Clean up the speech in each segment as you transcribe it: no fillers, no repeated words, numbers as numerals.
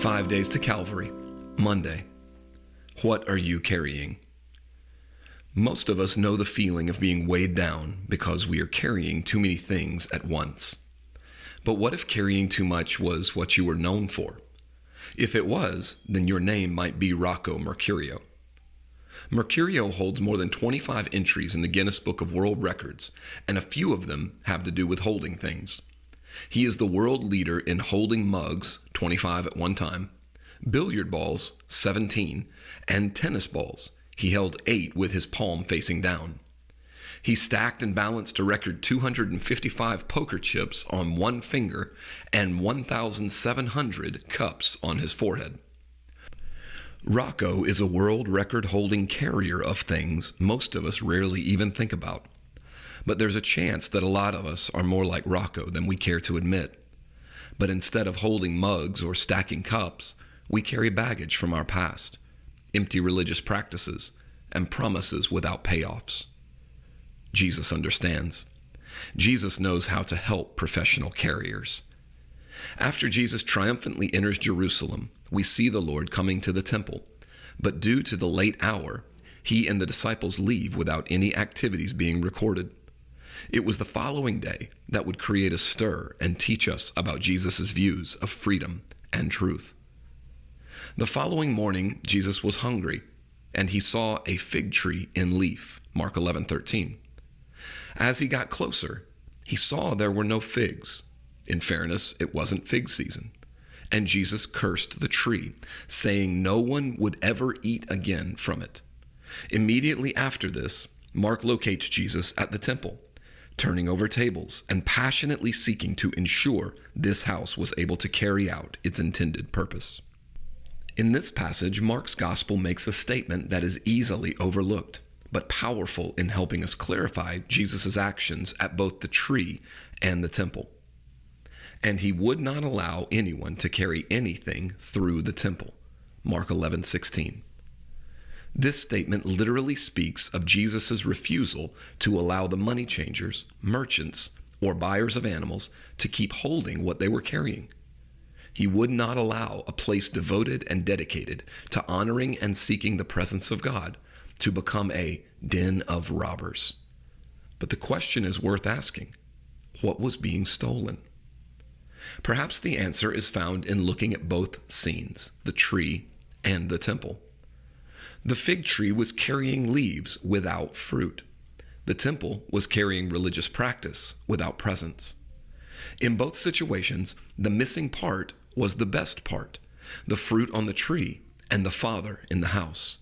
5 days to Calvary, Monday. What are you carrying? Most of us know the feeling of being weighed down because we are carrying too many things at once. But what if carrying too much was what you were known for? If it was, then your name might be Rocco Mercurio. Mercurio holds more than 25 entries in the Guinness Book of World Records, and a few of them have to do with holding things. He is the world leader in holding mugs, 25 at one time, billiard balls, 17, and tennis balls. He held 8 with his palm facing down. He stacked and balanced a record 255 poker chips on one finger and 1,700 cups on his forehead. Rocco is a world record-holding carrier of things most of us rarely even think about. But there's a chance that a lot of us are more like Rocco than we care to admit. But instead of holding mugs or stacking cups, we carry baggage from our past, empty religious practices, and promises without payoffs. Jesus understands. Jesus knows how to help professional carriers. After Jesus triumphantly enters Jerusalem, we see the Lord coming to the temple. But due to the late hour, he and the disciples leave without any activities being recorded. It was the following day that would create a stir and teach us about Jesus' views of freedom and truth. The following morning, Jesus was hungry, and he saw a fig tree in leaf, Mark 11:13. As he got closer, he saw there were no figs. In fairness, it wasn't fig season. And Jesus cursed the tree, saying no one would ever eat again from it. Immediately after this, Mark locates Jesus at the temple, turning over tables and passionately seeking to ensure this house was able to carry out its intended purpose. In this passage, Mark's gospel makes a statement that is easily overlooked, but powerful in helping us clarify Jesus' actions at both the tree and the temple. And he would not allow anyone to carry anything through the temple, Mark 11:16. This statement literally speaks of Jesus' refusal to allow the money changers, merchants, or buyers of animals to keep holding what they were carrying. He would not allow a place devoted and dedicated to honoring and seeking the presence of God to become a den of robbers. But the question is worth asking. What was being stolen? Perhaps the answer is found in looking at both scenes, the tree and the temple. The fig tree was carrying leaves without fruit. The temple was carrying religious practice without presence. In both situations, the missing part was the best part, the fruit on the tree and the Father in the house.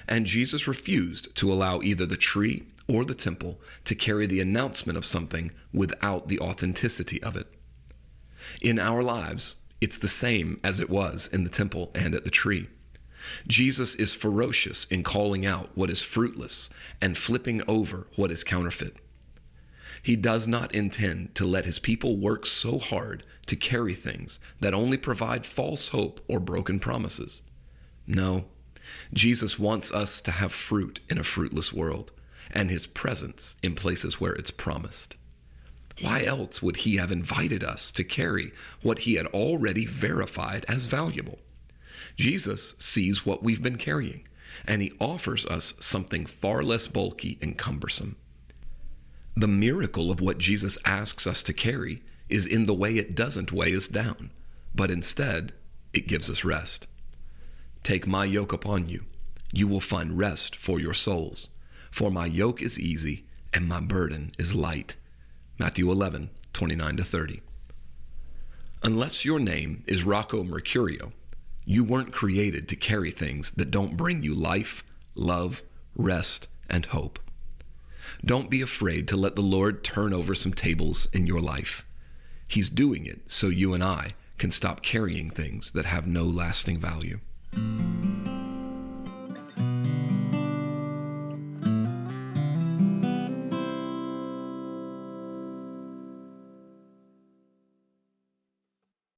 And Jesus refused to allow either the tree or the temple to carry the announcement of something without the authenticity of it. In our lives, it's the same as it was in the temple and at the tree. Jesus is ferocious in calling out what is fruitless and flipping over what is counterfeit. He does not intend to let his people work so hard to carry things that only provide false hope or broken promises. No, Jesus wants us to have fruit in a fruitless world and his presence in places where it's promised. Why else would he have invited us to carry what he had already verified as valuable? Jesus sees what we've been carrying, and he offers us something far less bulky and cumbersome. The miracle of what Jesus asks us to carry is in the way it doesn't weigh us down, but instead, it gives us rest. Take my yoke upon you. You will find rest for your souls. For my yoke is easy and my burden is light. Matthew 11:29-30. Unless your name is Rocco Mercurio, you weren't created to carry things that don't bring you life, love, rest, and hope. Don't be afraid to let the Lord turn over some tables in your life. He's doing it so you and I can stop carrying things that have no lasting value.